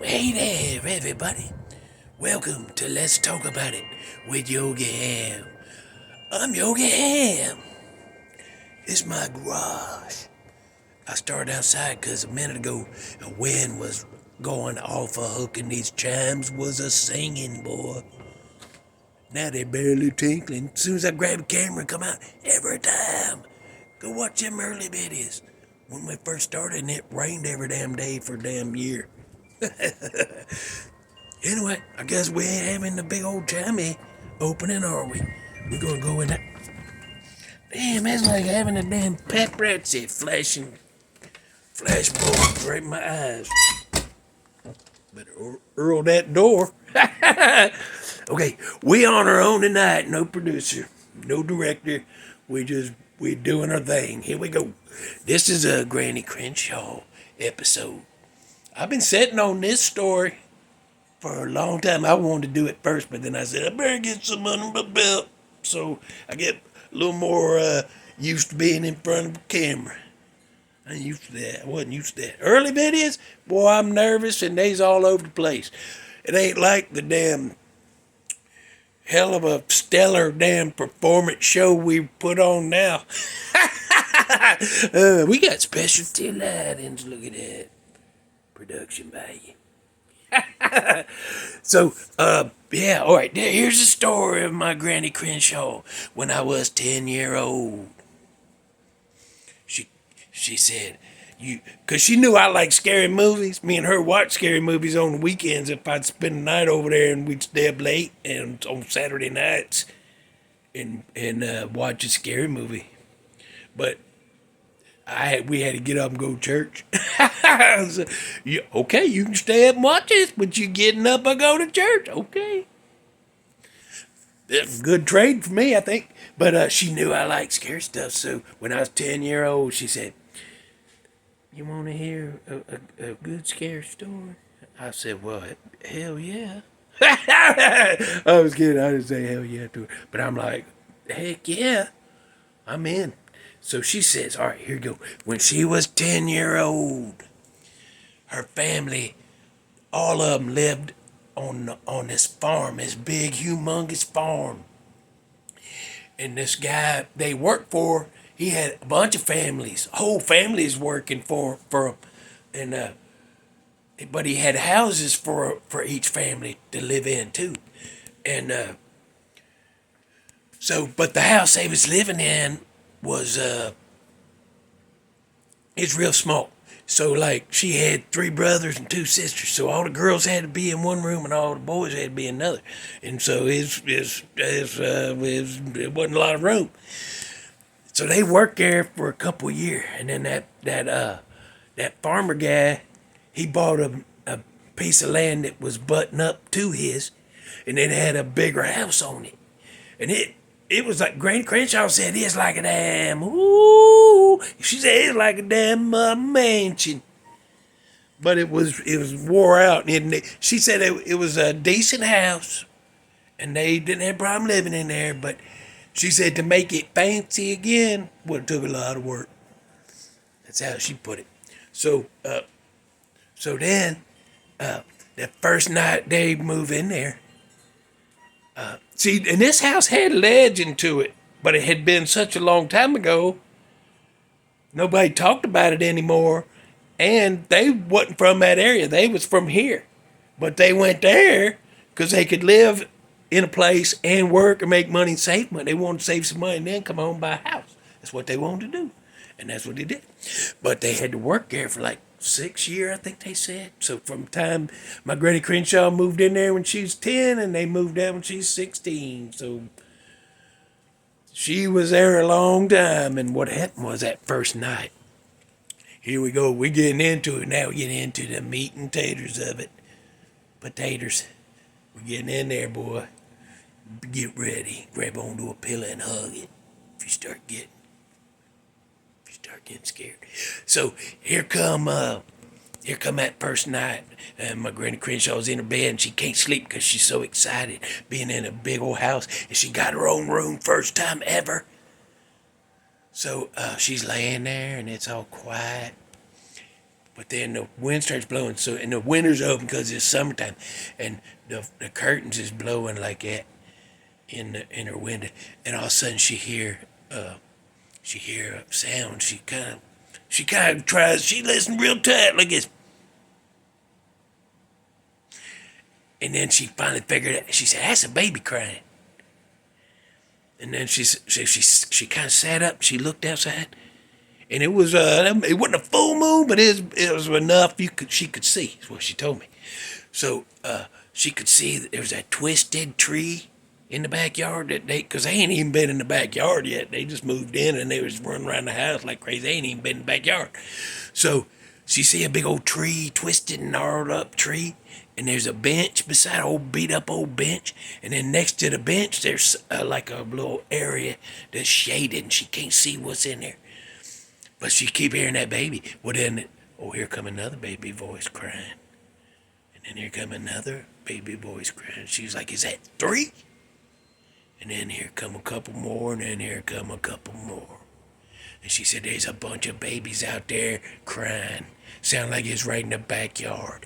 Hey there, everybody. Welcome to Let's Talk About It with Yogi Hamm. I'm Yogi Hamm. It's my garage. I started outside because a minute ago the wind was going off a hook and these chimes was a singing, boy. Now they barely tinkling. As soon as I grab a camera and come out, every time. Go watch them early videos. When we first started and it rained every damn day for a damn year. Anyway, I guess we ain't having the big old chimey opening, are we? We're gonna go in there. Damn, that's like having a damn paparazzi flashbulbs right in my eyes. Better earl that door. Okay, we on our own tonight. No producer, no director. We doing our thing. Here we go. This is a Granny Crenshaw episode. I've been sitting on this story for a long time. I wanted to do it first, but then I said, I better get some under my belt. So I get a little more used to being in front of a camera. I ain't used to that. I wasn't used to that. Early videos, boy, I'm nervous and they's all over the place. It ain't like the damn hell of a stellar damn performance show we put on now. We got specialty lightings. Look at that. Production value. So, yeah, all right. Here's the story of my Granny Crenshaw when I was 10-year old. She said, because she knew I like scary movies. Me and her watch scary movies on the weekends if I'd spend the night over there and we'd stay up late and on Saturday nights and watch a scary movie. But we had to get up and go to church. So, okay, you can stay up and watch this, but you getting up and go to church. Okay. Good trade for me, I think. But she knew I liked scary stuff. So when I was 10-year old, she said, you want to hear a good scary story? I said, well, hell yeah. I was kidding. I didn't say hell yeah to her. But I'm like, heck yeah, I'm in. So she says, all right, here you go. When she was 10-year old, her family, all of them lived on this farm, this big, humongous farm. And this guy they worked for, he had a bunch of families, whole families working for him. And but he had houses for each family to live in too. And but the house they was living in was it's real small. So like she had 3 brothers and 2 sisters. So all the girls had to be in one room and all the boys had to be in another. And so it wasn't a lot of room. So they worked there for a couple of years, and then that farmer guy, he bought a piece of land that was butting up to his, and it had a bigger house on it, and it was like Granny Crenshaw said, it's like a damn, ooh, she said it's like a damn mansion. But it was wore out, and she said it was a decent house, and they didn't have a problem living in there. But she said to make it fancy again would have took a lot of work. That's how she put it. So then that first night they move in there. See, and this house had legend to it, but it had been such a long time ago, nobody talked about it anymore, and they wasn't from that area. They was from here, but they went there because they could live in a place and work and make money and save money. They wanted to save some money and then come home and buy a house. That's what they wanted to do, and that's what they did. But they had to work there for like 6 years, I think they said. So from the time my Granny Crenshaw moved in there when she was 10, and they moved out when she was 16. So she was there a long time. And what happened was that first night, here we go. We're getting into it now. We're getting into the meat and taters of it. Potatoes. We're getting in there, boy. Get ready. Grab onto a pillow and hug it if you start getting scared. So here come that first night, and my Granny Crenshaw's in her bed and she can't sleep because she's so excited being in a big old house, and she got her own room first time ever. So she's laying there and it's all quiet, But then the wind starts blowing, so and the windows open because it's summertime, and the curtains is blowing like that in her window, and all of a sudden she hear a sound. She kind of tries. She listens real tight like this, and then she finally figured it. She said, "That's a baby crying." And then she kind of sat up. She looked outside, and it wasn't a full moon, but it was enough she could see. Is what she told me. So she could see that there was that twisted tree in the backyard because they ain't even been in the backyard yet. They just moved in and they was running around the house like crazy. They ain't even been in the backyard. So she see a big old tree, twisted and gnarled up tree, and there's a bench beside an old beat up old bench, and then next to the bench there's like a little area that's shaded and she can't see what's in there. But she keep hearing that baby. Well then, here come another baby voice crying. And then here come another baby voice crying. She's like, is that 3? And then here come a couple more, and then here come a couple more. And she said, there's a bunch of babies out there crying. Sound like it's right in the backyard.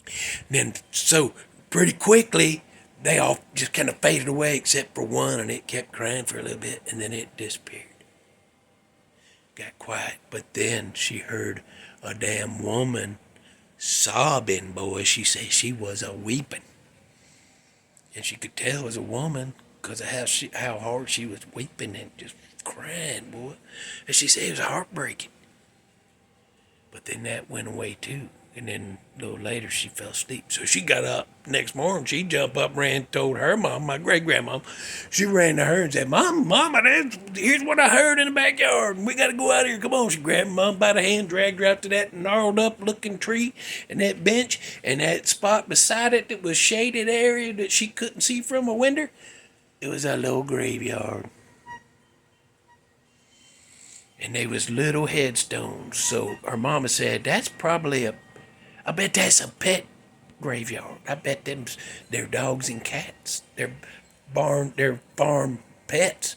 And then, so pretty quickly, they all just kind of faded away except for one, and it kept crying for a little bit, and then it disappeared. Got quiet, but then she heard a damn woman sobbing, boy. She said she was a weeping. And she could tell it was a woman because of how hard she was weeping and just crying, boy. And she said it was heartbreaking. But then that went away too. And then a little later she fell asleep. So she got up next morning. She jumped up, ran, told her mom, my great-grandmom. She ran to her and said, Mama, here's what I heard in the backyard. We got to go out here. Come on. She grabbed Mom by the hand, dragged her out to that gnarled up looking tree and that bench and that spot beside it that was shaded area that she couldn't see from a window. It was a little graveyard. And they was little headstones. So her mama said, that's probably I bet that's a pet graveyard. I bet they're dogs and cats. They're farm pets.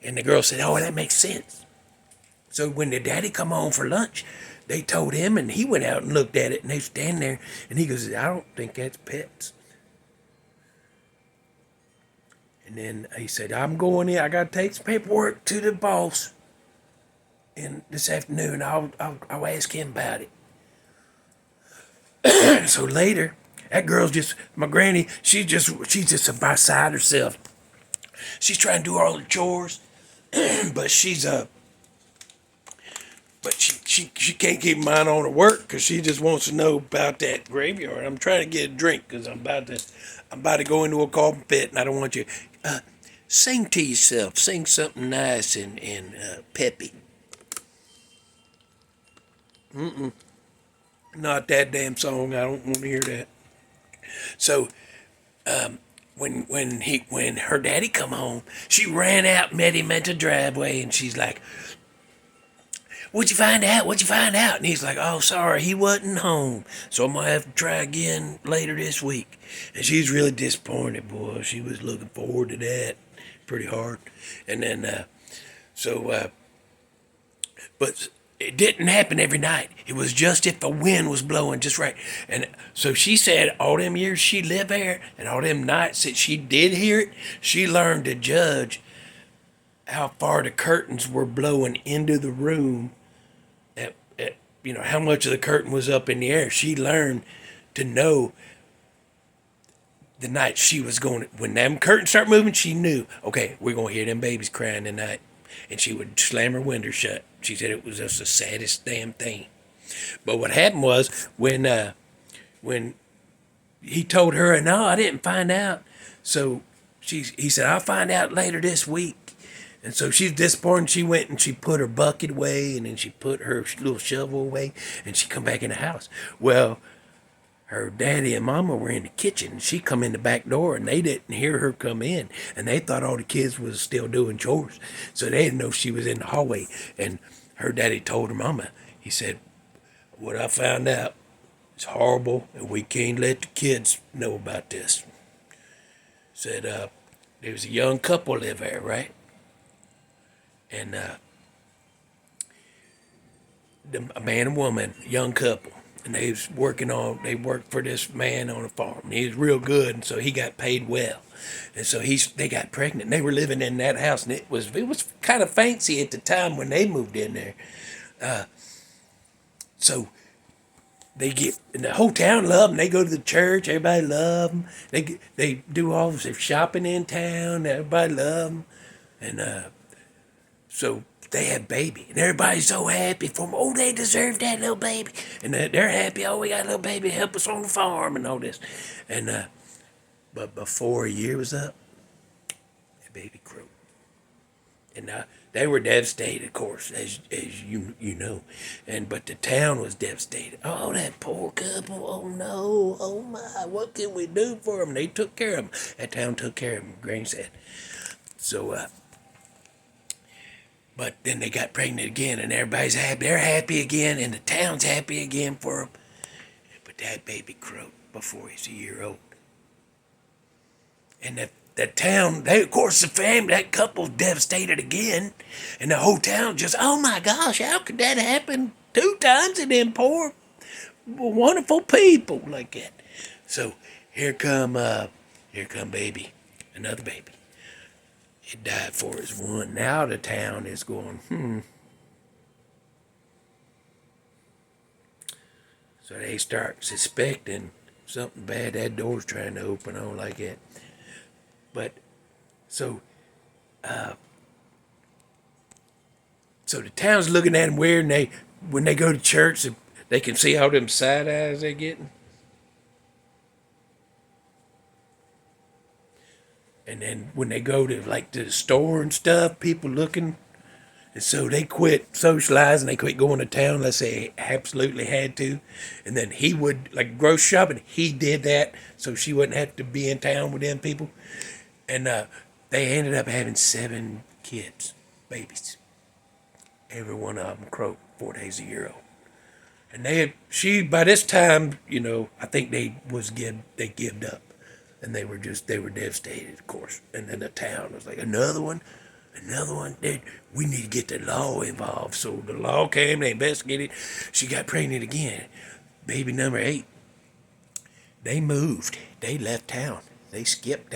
And the girl said, oh, that makes sense. So when the daddy come home for lunch, they told him, and he went out and looked at it, and they stand there, and he goes, I don't think that's pets. And then he said, I'm going in. I got to take some paperwork to the boss. And this afternoon, I'll ask him about it. So later, that girl's just, my granny, she's just beside herself. She's trying to do all the chores, but she can't keep her mind on her work because she just wants to know about that graveyard. I'm trying to get a drink because I'm about to go into a coffin pit, and I don't want you. Sing to yourself. Sing something nice and peppy. Not that damn song. I don't want to hear that. So, when her daddy come home, she ran out, met him at the driveway, and she's like, "What'd you find out? What'd you find out?" And he's like, "Oh, sorry, he wasn't home, so I'm gonna have to try again later this week." And she's really disappointed, boy. She was looking forward to that pretty hard, and then but it didn't happen every night. It was just if the wind was blowing just right. And so she said all them years she lived there and all them nights that she did hear it, she learned to judge how far the curtains were blowing into the room, how much of the curtain was up in the air. She learned to know the night she was going, when them curtains start moving, she knew, okay, we're going to hear them babies crying tonight. And she would slam her window shut. She said it was just the saddest damn thing. But what happened was when he told her, no, I didn't find out. So he said, I'll find out later this week. And so she's disappointed. She went and she put her bucket away, and then she put her little shovel away, and she come back in the house. Well, her daddy and mama were in the kitchen, and she come in the back door, and they didn't hear her come in, and they thought all the kids was still doing chores, so they didn't know she was in the hallway. And her daddy told her mama, he said, what I found out is horrible, and we can't let the kids know about this. Said there was a young couple live there, right? And a man and woman, young couple, and they worked for this man on a farm. And he was real good, and so he got paid well. And so they got pregnant. And they were living in that house, and it was kind of fancy at the time when they moved in there. So they get, and the whole town love them. They go to the church. Everybody love them. They do all of their shopping in town. Everybody love them, and so they had baby, and everybody's so happy for them. Oh, they deserve that little baby, and they're happy. Oh, we got a little baby to help us on the farm and all this, and but before a year was up, the baby croaked, and they were devastated, of course, as you know, but the town was devastated. Oh, that poor couple. Oh no. Oh my. What can we do for them? They took care of them. That town took care of them. Granny said. So. But then they got pregnant again, and everybody's happy. They're happy again, and the town's happy again for them. But that baby croaked before he's a year old. And the town, of course, the family, that couple's devastated again. And the whole town just, oh my gosh, how could that happen 2 times to them poor, wonderful people like that? So here come baby, another baby. It died for his one. Now the town is going, So they start suspecting something bad. That door's trying to open on like that. But so the town's looking at him weird, and when they go to church, they can see all them side eyes they're getting. And then when they go to the store and stuff, people looking. And so they quit socializing. They quit going to town unless they absolutely had to. And then he would, grocery shopping, he did that so she wouldn't have to be in town with them people. And they ended up having 7 kids, babies. Every one of them croaked 4 days a year old. And by this time, I think they gave up. And they were devastated, of course. And then the town was like, another one. We need to get the law involved. So the law came, they investigated. She got pregnant again. Baby number 8. They moved. They left town. They skipped.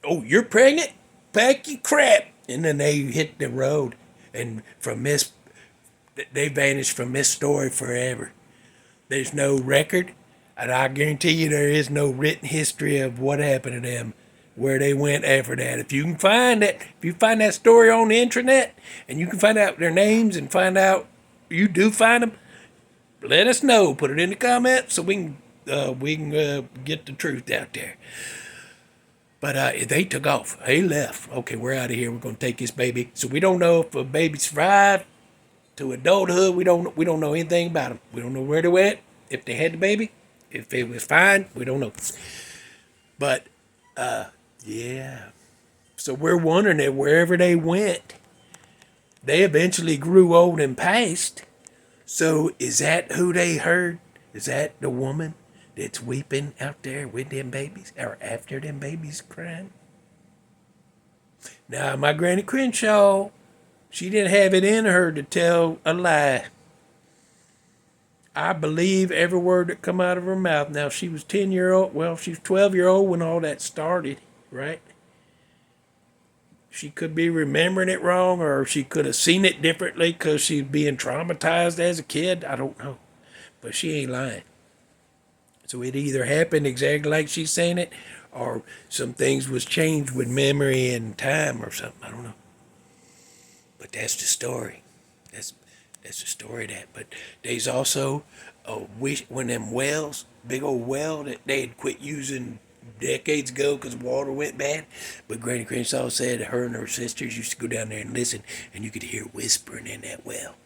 Oh, you're pregnant? Pack your crap. And then they hit the road. And they vanished from this story forever. There's no record. And I guarantee you there is no written history of what happened to them, where they went after that. If you find that story on the internet, and you can find out their names and find out you do find them, let us know. Put it in the comments so we can get the truth out there. But they took off. They left. Okay, we're out of here. We're going to take this baby. So we don't know if a baby survived to adulthood. We don't know anything about them. We don't know where they went, if they had the baby. If it was fine, we don't know. But, yeah. So we're wondering that wherever they went, they eventually grew old and passed. So is that who they heard? Is that the woman that's weeping out there with them babies? Or after them babies crying? Now, my Granny Crenshaw, she didn't have it in her to tell a lie. I believe every word that come out of her mouth. Now, she was 10-year-old. Well, she was 12-year-old when all that started, right? She could be remembering it wrong, or she could have seen it differently because she's being traumatized as a kid. I don't know. But she ain't lying. So it either happened exactly like she's saying it, or some things was changed with memory and time or something. I don't know. But that's the story. That's the story of that. But there's also when them wells, big old well that they had quit using decades ago because water went bad. But Granny Crenshaw said her and her sisters used to go down there and listen, and you could hear whispering in that well.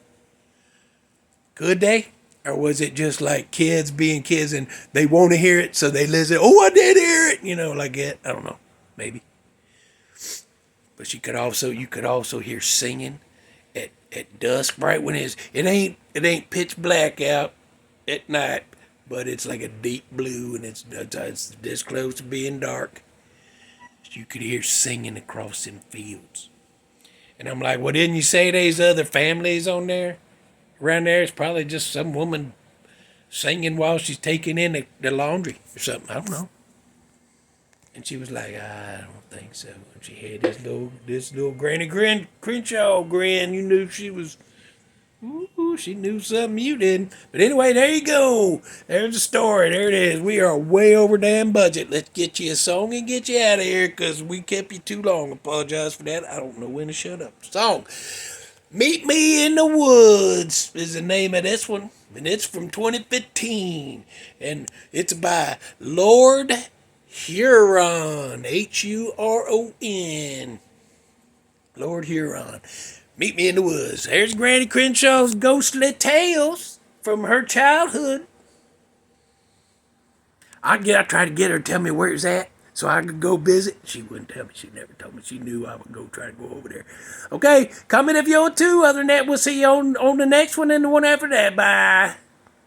Could they? Or was it just like kids being kids and they want to hear it, so they listen? Oh, I did hear it, like that. I don't know, maybe. But you could also hear singing at dusk, right when it ain't pitch black out at night, but it's like a deep blue, and it's this close to being dark. You could hear singing across them fields. And I'm like, well, didn't you say there's other families on there? around there is probably just some woman singing while she's taking in the laundry or something. I don't know. And she was like, I don't think so. And she had this little Granny Crenshaw grin. You knew she was, ooh, she knew something you didn't. But anyway, there you go. There's the story. There it is. We are way over damn budget. Let's get you a song and get you out of here because we kept you too long. Apologize for that. I don't know when to shut up. Song. Meet Me in the Woods is the name of this one. And it's from 2015. And it's by Lord Huron. Huron. Lord Huron. Meet Me in the Woods. There's Granny Crenshaw's ghostly tales from her childhood. I tried to get her to tell me where it's at so I could go visit. She wouldn't tell me. She never told me. She knew I would go try to go over there. Okay, comment if you want to. Other than that, we'll see you on the next one and the one after that. Bye.